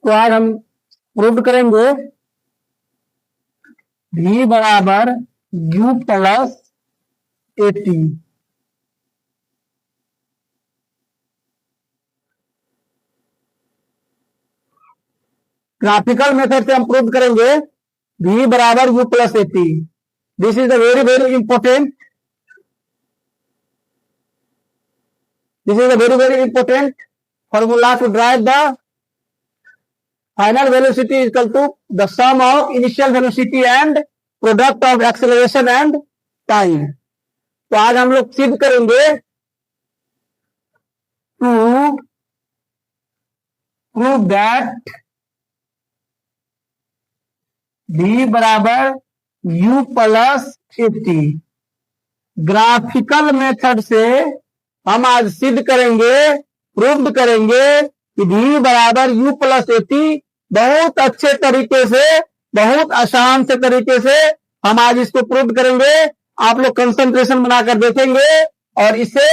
तो आज हम प्रूव करेंगे v बराबर u प्लस 80। ग्राफिकल मेथड से हम प्रूव करेंगे v बराबर u plus 80। This is the very very important, this is a very very important formula to drive the final velocity is equal to the sum of initial velocity and product of acceleration and time। तो आज हम लोग सिद्ध करेंगे to prove that v बराबर u plus 80। Graphical method से हम आज सिद्ध करेंगे, प्रूव करेंगे कि v बराबर u प्लस 80 बहुत अच्छे तरीके से, बहुत आसान से तरीके से हम आज इसको प्रूव करेंगे। आप लोग कंसंट्रेशन बनाकर देखेंगे और इसे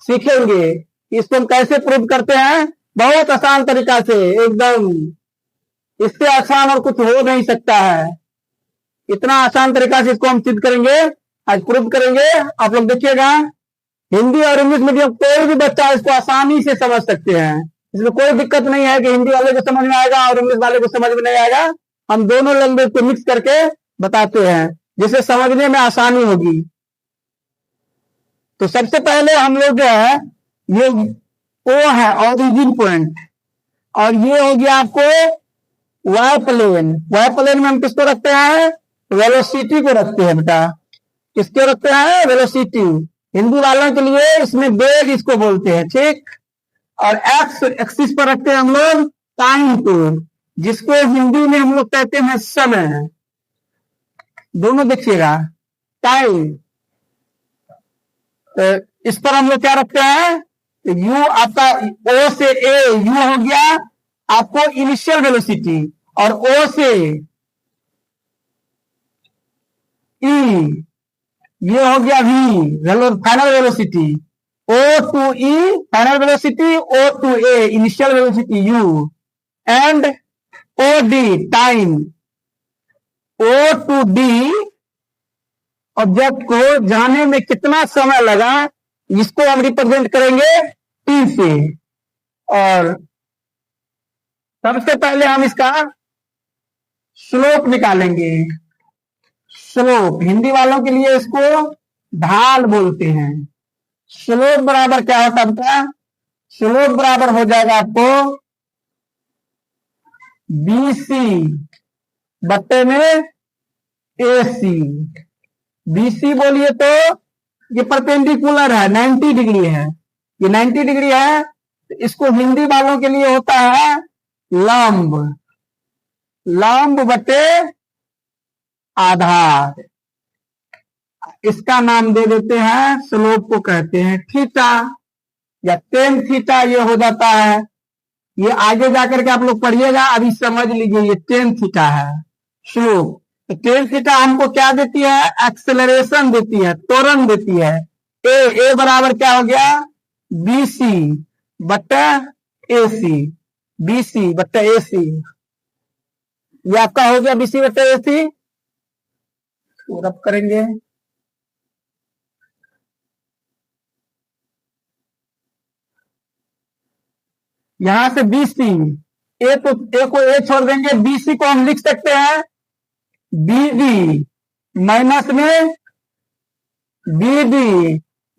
सीखेंगे। इसको हम कैसे प्रूव करते हैं, बहुत आसान तरीका से, एकदम इससे आसान और कुछ हो नहीं सकता है। इतना आसान तरीका से इसको हम सिद्ध करेंगे, आज प्रूव करेंगे। आप लोग देखिएगा, हिंदी और इंग्लिश मीडियम कोई भी बच्चा इसको आसानी से समझ सकते हैं। इसमें कोई दिक्कत नहीं है कि हिंदी वाले को समझ में आएगा और इंग्लिश वाले को समझ में नहीं आएगा। हम दोनों लैंग्वेज को मिक्स करके बताते हैं जिससे समझने में आसानी होगी। तो सबसे पहले हम लोग जो है, ये ओ है ओरिजिन पॉइंट, और ये हो गया आपको वाई प्लेन। वाई प्लेन में हम किसको रखते हैं, वेलोसिटी को रखते हैं बेटा। किसको रखते हैं, वेलोसिटी। हिंदी वालों के लिए इसमें वेग इसको बोलते हैं, ठीक। और एक्स एक्सिस पर रखते हैं हम लोग टाइम को, जिसको हिंदी में हम लोग कहते हैं समय। दोनों देखिएगा, टाइम। तो इस पर हम लोग क्या रखते हैं, यू आपका ओ से ए, यू हो गया आपको इनिशियल वेलोसिटी, और ओ से ई ये हो गया v final velocity. O to E final velocity, O to A initial velocity u, and OD time. O to D object को जाने में कितना समय लगा, इसको हम रिप्रेजेंट करेंगे T से। और सबसे पहले हम इसका स्लोप निकालेंगे। स्लोप हिंदी वालों के लिए इसको ढाल बोलते हैं। स्लोप बराबर क्या होता है, स्लोप बराबर हो जाएगा आपको BC बट्टे में AC। BC बोलिए तो ये परपेंडिकुलर है, 90 डिग्री है, ये 90 डिग्री है। तो इसको हिंदी वालों के लिए होता है लंब। लंब बट्टे आधार, इसका नाम दे देते हैं, स्लोप को कहते हैं थीटा या टेन थीटा। ये हो जाता है, ये आगे जाकर के आप लोग पढ़िएगा, अभी समझ लीजिए ये टेन थीटा है स्लोप। तो टेन थीटा हमको क्या देती है, एक्सेलरेशन देती है, त्वरण देती है। ए बराबर क्या हो गया, BC बट्टा AC। BC बट्टा AC, ये आपका हो गया BC बट्टा AC। रब करेंगे, यहां से BC, ए को ए छोड़ देंगे, BC को हम लिख सकते हैं BD माइनस में BD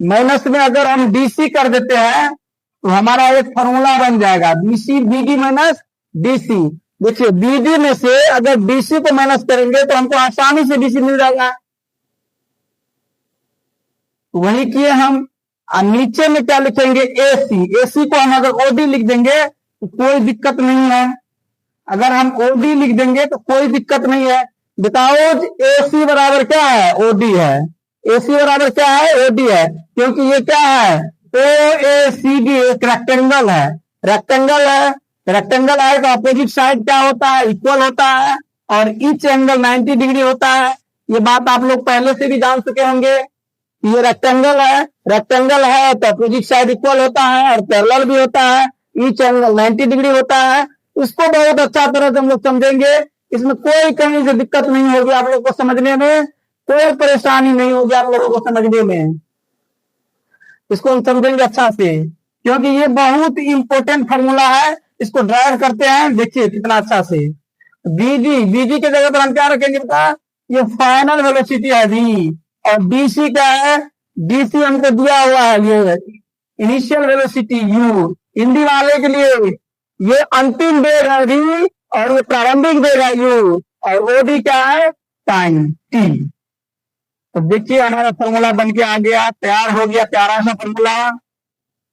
माइनस में अगर हम DC कर देते हैं तो हमारा एक फॉर्मूला बन जाएगा BC BD माइनस DC। देखिए BD में से अगर DC को माइनस करेंगे तो हमको आसानी से DC मिल जाएगा। वही किए हम, नीचे में क्या लिखेंगे AC। AC को हम अगर OD लिख देंगे तो कोई दिक्कत नहीं है। अगर हम OD लिख देंगे तो कोई दिक्कत नहीं है। बताओ AC बराबर क्या है, OD है। AC बराबर क्या है, OD है, क्योंकि ये क्या है, OACD एक रेक्टेंगल है। रेक्टेंगल है, रेक्टेंगल है तो अपोजिट साइड क्या होता है, इक्वल होता है, और ईच एंगल 90 डिग्री होता है। ये बात आप लोग पहले से भी जान चुके होंगे। ये रेक्टेंगल है, रेक्टेंगल है तो अपोजिट साइड इक्वल होता है और पैरेलल भी होता है, ईच एंगल 90 डिग्री होता है। उसको बहुत अच्छा तरह से हम लोग समझेंगे। इसमें कोई कहीं से दिक्कत नहीं होगी आप लोग को समझने में, कोई परेशानी नहीं होगी आप लोगों को समझने में। इसको हम समझेंगे अच्छा से, क्योंकि ये बहुत इंपॉर्टेंट फॉर्मूला है। इसको ड्राइव करते हैं, देखिए कितना अच्छा से। बीजी की जगह पर हम क्या रखेंगे बता, ये फाइनल वेलोसिटी है वी, और डीसी क्या है, डीसी हमको दिया हुआ है ये इनिशियल वेलोसिटी यू। हिंदी वाले के लिए ये अंतिम वेग है वी, और ये प्रारंभिक वेग है यू, और ओडी क्या है, टाइम टी। तो देखिए हमारा फॉर्मूला बन के आ गया, तैयार हो गया प्यारा सा फॉर्मूला,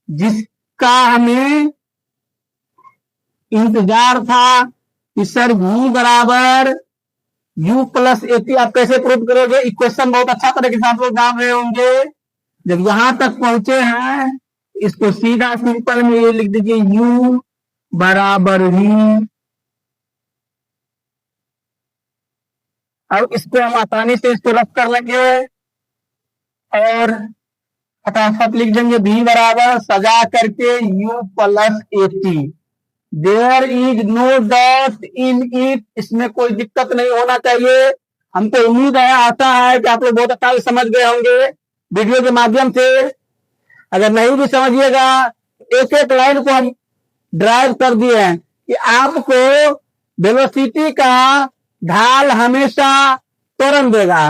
जिसका हमें इंतजार था कि सर v बराबर u प्लस एटी। आप कैसे प्रूव करोगे, इक्वेशन बहुत अच्छा तरह के साथ लोग जान रहे होंगे। जब यहां तक पहुंचे हैं, इसको सीधा सिंपल में ये लिख दीजिए, u बराबर v। अब इसको हम आसानी से इसको रख कर लेंगे और फटाफट लिख देंगे v बराबर सजा करके u plus AT. There is no dot in it, इसमें कोई दिक्कत नहीं होना चाहिए। हमको उम्मीद है, आशा है कि आप लोग बहुत अच्छा समझ गए होंगे वीडियो के माध्यम से। अगर नहीं भी समझिएगा, एक एक लाइन को हम ड्राइव कर दिए हैं कि आपको वेलोसिटी का ढाल हमेशा त्वरण देगा।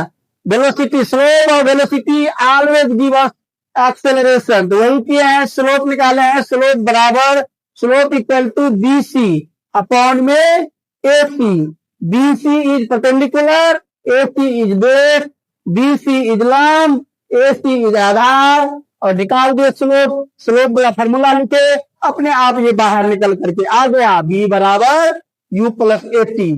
वेलोसिटी स्लोप और velocity always give us acceleration. तो वही किए हैं, स्लोप निकाले हैं, स्लोप बराबर slope equal to B C upon में A C. B C is perpendicular, A C is base, B C is लंब, ए सी इज आधार, और निकाल दिए स्लोप। स्लोप वाला फॉर्मूला लिखे, अपने आप ये बाहर निकल करके आ गया, बी बराबर यू प्लस एटी।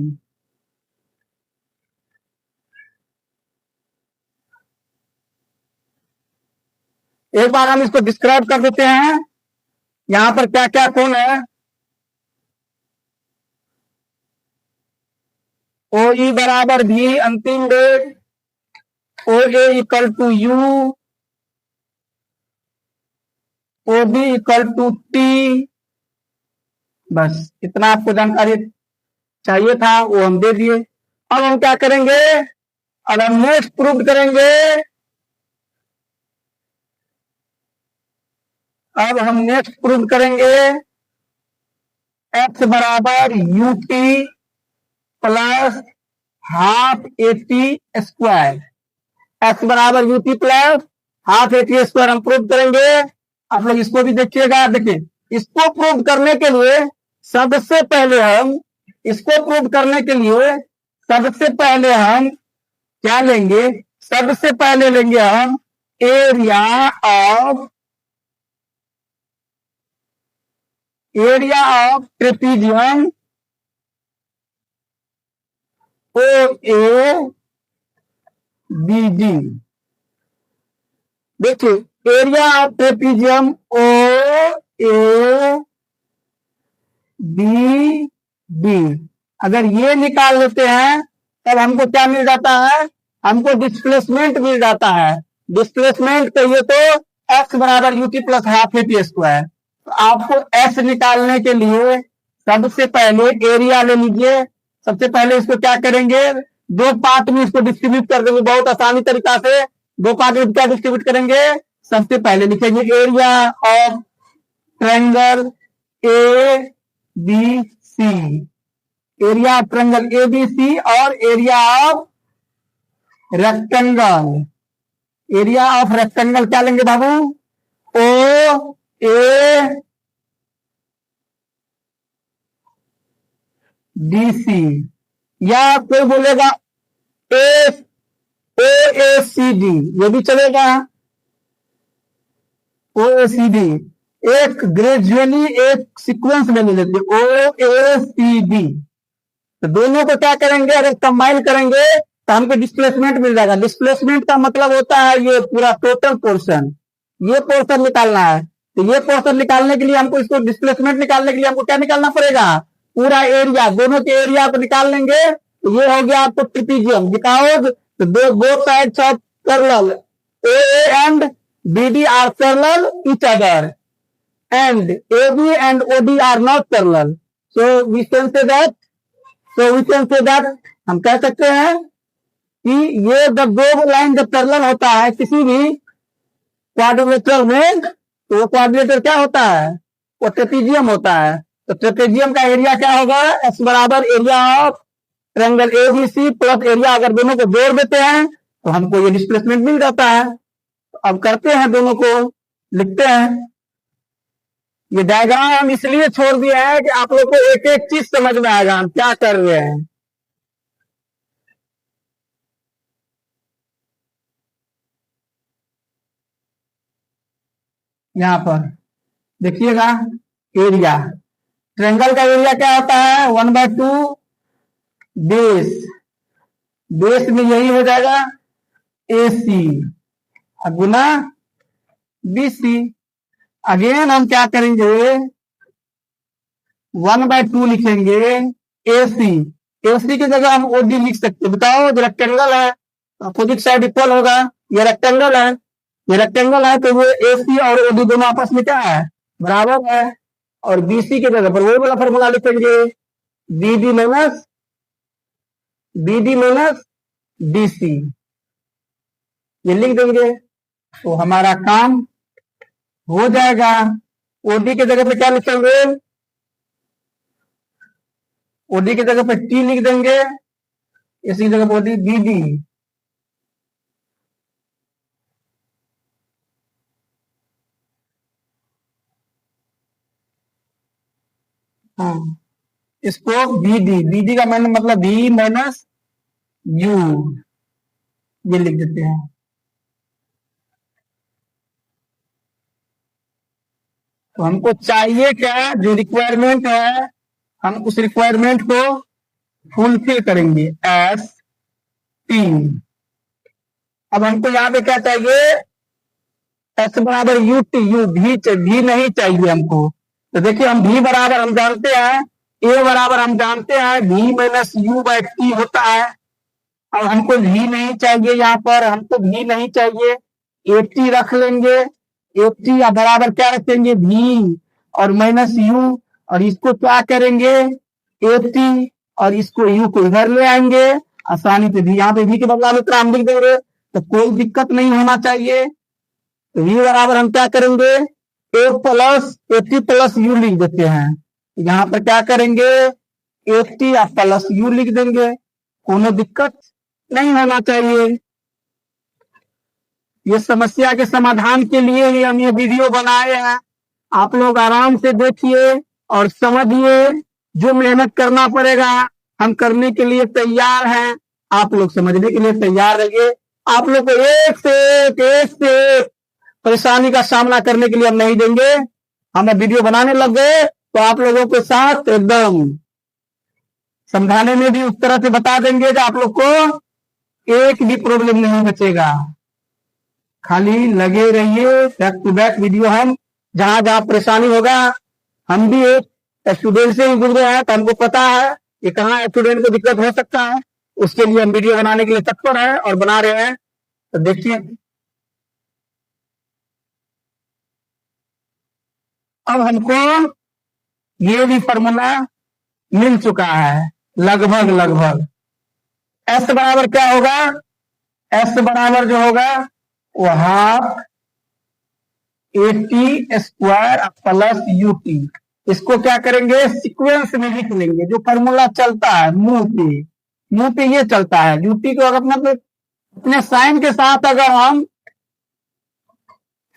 एक बार हम इसको डिस्क्राइब कर देते हैं, यहां पर क्या क्या कौन है। ओ ई बराबर भी अंतिम वेग, O A equal to U, O B equal to T. बस इतना आपको जानकारी चाहिए था, वो हम दे दिए। अब हम क्या करेंगे, अब हम नेक्स्ट प्रूव करेंगे। अब हम नेक्स्ट प्रूव करेंगे एक्स बराबर U T plus half A T square. X बराबर U T plus half A T square हम प्रूव करेंगे। आप लोग इसको भी देखिएगा। देखिए, इसको प्रूव करने के लिए सबसे पहले हम क्या लेंगे, सबसे पहले लेंगे हम area of trapezium O A B D. देखिए, area of trapezium O A B D, अगर ये निकाल लेते हैं तब हमको क्या मिल जाता है, हमको डिस्प्लेसमेंट मिल जाता है। डिस्प्लेसमेंट कहिए तो एक्स बराबर U T plus half A T square. तो आपको एक्स निकालने के लिए सबसे पहले एरिया ले लीजिए। सबसे पहले इसको क्या करेंगे, दो पार्ट में इसको डिस्ट्रीब्यूट कर देंगे बहुत आसानी तरीका से। दो पार्ट में क्या डिस्ट्रीब्यूट करेंगे, सबसे पहले लिखेंगे area of triangle A B C, area of triangle A B C, और एरिया ऑफ रेक्टेंगल क्या लेंगे बाबू, ओ ए डी सी, या कोई बोलेगा ओ ए सी डी, ये भी चलेगा। ओ ए सी डी एक ग्रेजुअली एक सीक्वेंस में ले लेते हैं, ओ ए सी डी। तो दोनों को क्या करेंगे, अगर कंबाइन करेंगे तो हमको डिस्प्लेसमेंट मिल जाएगा। डिस्प्लेसमेंट का मतलब होता है ये पूरा टोटल पोर्शन, ये पोर्शन निकालना है। तो ये पोर्शन निकालने के लिए हमको, इसको डिस्प्लेसमेंट निकालने के लिए हमको क्या निकालना पड़ेगा, पूरा एरिया, दोनों के एरिया को निकाल लेंगे। तो ये हो गया आपको ट्रिपीजियम। बिकॉज तो both sides of parallel A and B D are parallel each other, and AB and OD are not parallel. So we can say that हम कह सकते हैं कि ये जब दो लाइन जब पैरेलल होता है किसी भी क्वाड्रिलेटरल में, तो वो क्वाड्रिलेटर क्या होता है, वो ट्रेपेजियम होता है। तो ट्रेपेजियम का एरिया क्या होगा, एस बराबर area of triangle ABC plus area, अगर दोनों को जोड़ देते हैं तो हमको ये डिस्प्लेसमेंट मिल जाता है। तो अब करते हैं, दोनों को लिखते हैं। ये डायग्राम हम इसलिए छोड़ दिया है कि आप लोग को एक एक चीज समझ में आएगा हम क्या कर रहे हैं। यहां पर देखिएगा एरिया, ट्रायंगल का एरिया क्या होता है, 1/2 बेस, बेस में यही हो जाएगा AC गुना BC। अगेन हम क्या करेंगे, 1/2 लिखेंगे AC, AC की जगह हम OD लिख सकते हैं। बताओ, जो रेक्टेंगल है अपोजिट साइड इक्वल होगा, ये रेक्टेंगल है, ये रेक्टेंगल है, तो वो AC और OD दोनों आपस में क्या है, बराबर है। और BC की जगह पर वही वाला फॉर्मूला लिखेंगे, BD माइनस DC, ये लिख देंगे तो हमारा काम हो जाएगा। OD की जगह पे क्या लिखेंगे, OD की जगह पे T लिख देंगे, इसी जगह पे OD BD। हाँ, इसको BD का मैंने मतलब B माइनस U, ये लिख देते हैं। तो हमको चाहिए क्या, जो रिक्वायरमेंट है हम उस रिक्वायरमेंट को फुलफिल करेंगे, एस 3। अब हमको यहाँ पे क्या चाहिए, एस बराबर UT, भी नहीं चाहिए हमको। तो देखिए, हम भी बराबर हम जानते हैं, ए बराबर हम जानते हैं भी माइनस U/T होता है। अब हमको भी नहीं चाहिए, यहाँ पर हमको भी नहीं चाहिए, 80 रख लेंगे। 80 या बराबर क्या रखेंगे, भी और माइनस U, और इसको क्या करेंगे 80, और इसको U को इधर ले आएंगे आसानी से, भी यहाँ पे भी के बदला में हम लिख देंगे, तो कोई दिक्कत नहीं होना चाहिए। तो V बराबर हम क्या करेंगे, A प्लस 80 प्लस U लिख देते हैं। यहाँ पर क्या करेंगे, 80 या प्लस U लिख देंगे, कोनो दिक्कत नहीं होना चाहिए। ये समस्या के समाधान के लिए ही हम ये वीडियो बनाए हैं, आप लोग आराम से देखिए और समझिए। जो मेहनत करना पड़ेगा हम करने के लिए तैयार हैं, आप लोग समझने के लिए तैयार रहिए। आप लोग को एक से एक परेशानी का सामना करने के लिए हम नहीं देंगे। हम वीडियो बनाने लग गए तो आप लोगों के साथ एकदम समझाने में भी उस तरह से बता देंगे कि आप लोग को एक भी प्रॉब्लम नहीं बचेगा। खाली लगे रहिए, बैक टू बैक वीडियो हम जहां जहां परेशानी होगा, हम भी एक स्टूडेंट से ही गुजरे हैं तो हमको पता है कि कहाँ स्टूडेंट को दिक्कत हो सकता है। उसके लिए हम वीडियो बनाने के लिए तत्पर है और बना रहे हैं। तो देखिए, अब हमको ये भी फॉर्मूला मिल चुका है लगभग। एस बराबर क्या होगा, एस बराबर जो होगा वो half AT square plus UT। इसको क्या करेंगे, सीक्वेंस में लिख लेंगे, जो फॉर्मूला चलता है मुंह पे ये चलता है। UT को अगर अपने साइन के साथ अगर हम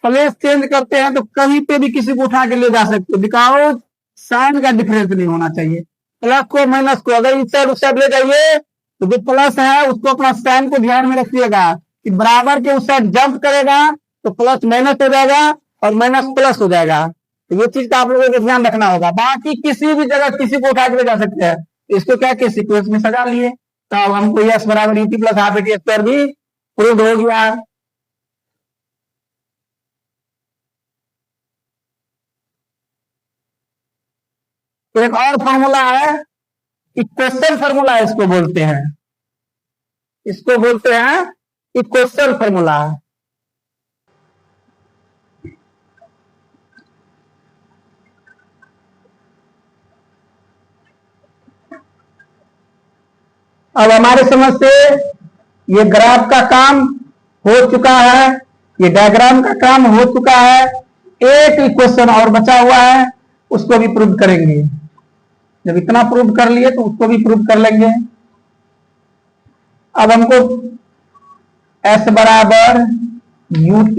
प्लेस चेंज करते हैं तो कहीं पे भी किसी को उठा के ले जा सकते हैं, बिकॉज साइन का डिफरेंस नहीं होना चाहिए। प्लस को माइनस को अगर इस साइड उस साइड ले जाइए तो जो प्लस है उसको अपना साइन को ध्यान में रखिएगा कि बराबर के उस साइड जंप करेगा तो प्लस माइनस हो जाएगा और माइनस प्लस हो जाएगा। तो ये चीज का आप लोगों को ध्यान रखना होगा। बाकी किसी भी जगह किसी को उठा के ले जा सकते हैं, इसको क्या कि सीक्वेंस में सजा लिए। तो अब हमको एस बराबर UT plus half AT square भी प्रूव हो गया। तो एक और फॉर्मूला है, इक्वेशन फॉर्मूला इसको बोलते हैं, इक्वेशन फॉर्मूला। अब हमारे समझ से ये ग्राफ का काम हो चुका है, ये डायग्राम का काम हो चुका है। एक इक्वेशन और बचा हुआ है, उसको भी प्रूव करेंगे। जब इतना प्रूव कर लिए तो उसको भी प्रूव कर लेंगे। अब हमको s बराबर ut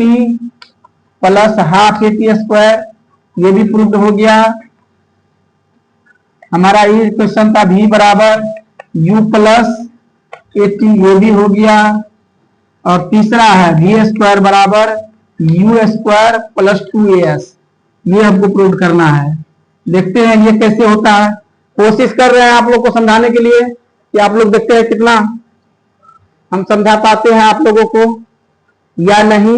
plus half A T square, ये भी प्रूव हो गया। हमारा ये इक्वेशन था v बराबर u प्लस एटी, ये भी हो गया। और तीसरा है v स्क्वायर बराबर u स्क्वायर प्लस 2as, ये हमको प्रूव करना है। देखते हैं ये कैसे होता है। कोशिश कर रहे हैं आप लोग को समझाने के लिए कि आप लोग देखते हैं कितना हम समझा पाते हैं आप लोगों को या नहीं।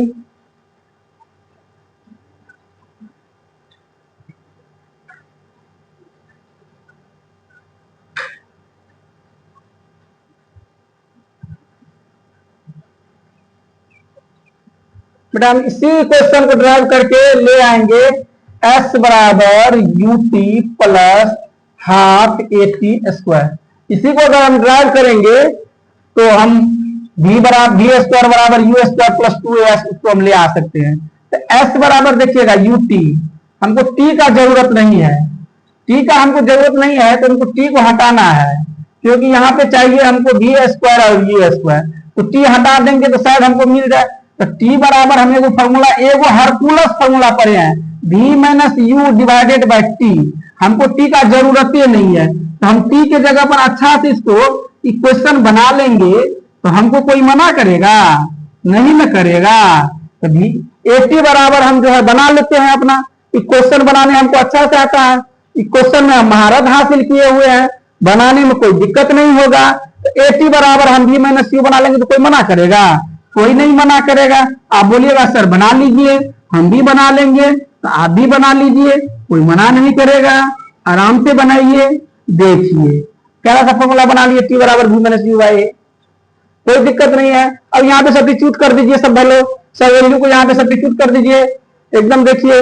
बेटा हम इसी क्वेश्चन को ड्राइव करके ले आएंगे s बराबर ut plus half A T square. इसी को अगर हम ड्राइव करेंगे तो हम v स्क्वायर बराबर u स्क्वायर प्लस 2as उसको हम ले आ सकते हैं। तो s बराबर देखिएगा ut, हमको t का जरूरत नहीं है, t का हमको जरूरत नहीं है तो हमको t को हटाना है, क्योंकि यहाँ पे चाहिए हमको v स्क्वायर और u स्क्वायर। तो t हटा देंगे तो शायद हमको मिल जाए। तो t बराबर हम एगो फॉर्मूला, एगो हरकुलस फॉर्मूला पढ़े हैं, v minus U divided by t। हमको t का जरूरत ही नहीं है, तो हम t के जगह पर अच्छा से इसको इक्वेशन बना लेंगे तो हमको कोई मना करेगा? नहीं न करेगा। तभी 80 बराबर हम जो है बना लेते हैं, अपना इक्वेशन बनाने हमको अच्छा से आता है, इक्वेशन में हम महारत हासिल किए हुए हैं, बनाने में कोई दिक्कत नहीं होगा। तो 80 बराबर हम v माइनस यू बना लेंगे तो कोई मना करेगा? कोई नहीं मना करेगा। आप बोलिएगा सर बना लीजिए, हम भी बना लेंगे, तो आप भी बना लीजिए, कोई मना नहीं करेगा। आराम से बनाइए, देखिए क्या सा फॉर्मूला बना लिए t बराबर v माइनस यू बाई, कोई दिक्कत नहीं है। अब यहाँ पे सब्स्टिट्यूट कर दीजिए, सब वैल्यू सब वैल्यू को यहाँ पे सब्स्टिट्यूट कर दीजिए एकदम। देखिए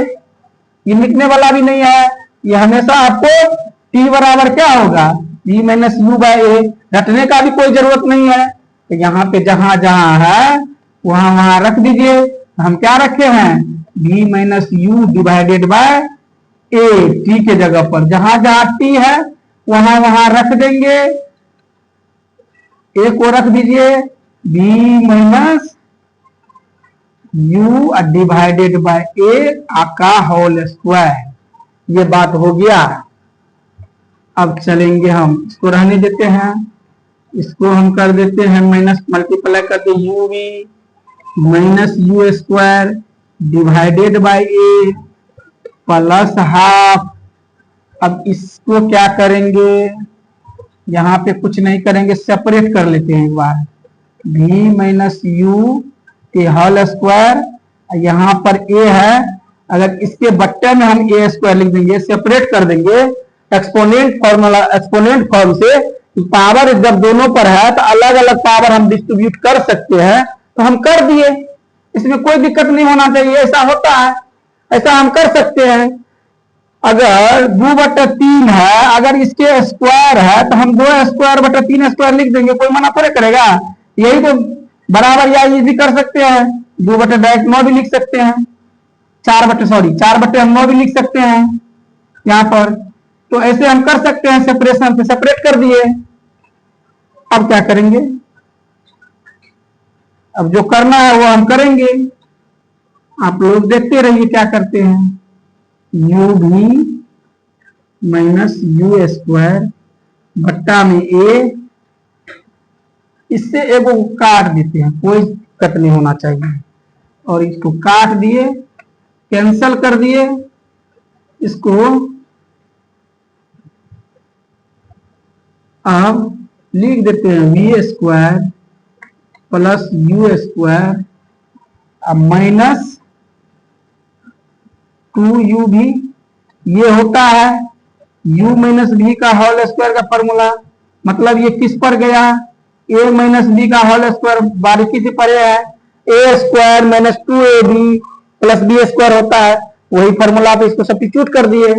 ये लिखने वाला भी नहीं है, ये हमेशा आपको t बराबर क्या होगा v माइनस यू बाई ए, रटने का भी कोई जरूरत नहीं है। तो यहाँ पे जहां जहां है वहां वहां रख दीजिए। हम क्या रखे हैं v minus U divided by A, t के जगह पर जहां जहां t है वहां वहां रख देंगे, ए को रख दीजिए v minus U divided by A का होल स्क्वायर। ये बात हो गया। अब चलेंगे हम इसको रहने देते हैं, इसको हम कर देते हैं माइनस, मल्टीप्लाई करके u v minus you square divided by a plus half. अब इसको क्या करेंगे, यहाँ पे कुछ नहीं करेंगे, सेपरेट कर लेते हैं एक बार। v माइनस यू के होल स्क्वायर, यहाँ पर a है, अगर इसके बट्टे में हम a स्क्वायर लिख देंगे, सेपरेट कर देंगे एक्सपोनेंट फॉर्मूला, एक्सपोनेंट फॉर्म से। पावर जब दोनों पर है तो अलग अलग पावर हम डिस्ट्रीब्यूट कर सकते हैं, तो हम कर दिए, इसमें कोई दिक्कत नहीं होना चाहिए। ऐसा होता है, ऐसा हम कर सकते हैं। अगर 2/3 है, अगर इसके स्क्वायर है तो हम 2 स्क्वायर बटा 3 स्क्वायर लिख देंगे, कोई मना थोड़े करेगा। यही तो बराबर या ये भी कर सकते हैं, 2/9 भी लिख सकते हैं, 4/9 भी लिख सकते हैं यहाँ पर। तो ऐसे हम कर सकते हैं, सेपरेशन से सेपरेट कर दिए। अब क्या करेंगे, अब जो करना है वो हम करेंगे, आप लोग देखते रहिए क्या करते हैं। यू भी माइनस यू स्क्वायर बट्टा में ए, इससे एगो काट देते हैं, कोई दिक्कत नहीं होना चाहिए। और इसको काट दिए, कैंसल कर दिए, इसको अब लिख देते हैं v square plus u square अब माइनस 2u भी, ये होता है u माइनस बी का होल स्क्वायर का फॉर्मूला। मतलब ये किस पर गया, a माइनस बी का होल स्क्वायर बारीकी से पढ़े है, a square minus 2ab plus b square होता है, वही फॉर्मूला पे इसको सब्स्टिट्यूट कर दिए।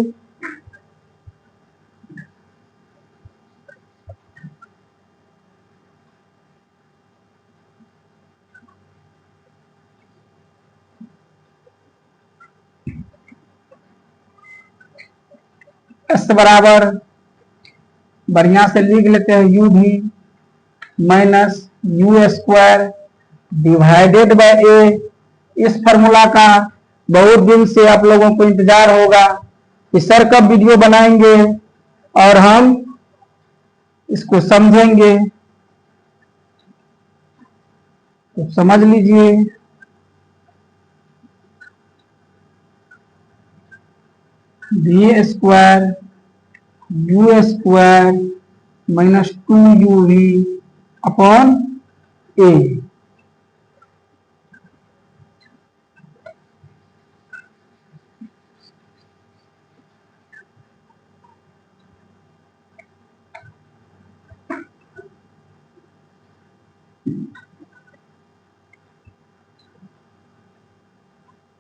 एस बराबर बढ़िया से लिख लेते हैं यू भी minus you square divided by A. इस फॉर्मूला का बहुत दिन से आप लोगों को इंतजार होगा कि सर कब वीडियो बनाएंगे और हम इसको समझेंगे। तो समझ लीजिए V square U square minus 2uv upon A.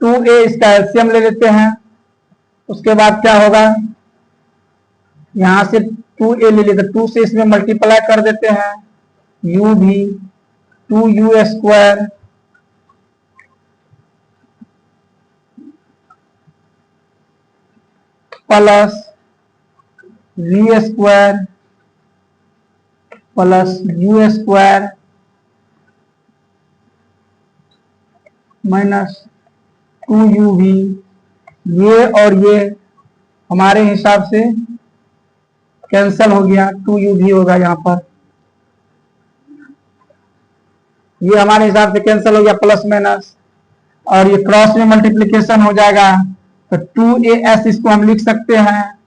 Two A इसका एलसीएम ले लेते हैं। उसके बाद क्या होगा, यहां से 2a ले लेते, 2 से इसमें मल्टीप्लाई कर देते हैं u भी 2u square plus v square plus u square minus 2uv। ये और ये हमारे हिसाब से कैंसल हो गया, 2uv होगा यहाँ पर, ये हमारे हिसाब से कैंसल हो गया प्लस माइनस, और ये क्रॉस में मल्टीप्लिकेशन हो जाएगा तो 2as इसको हम लिख सकते हैं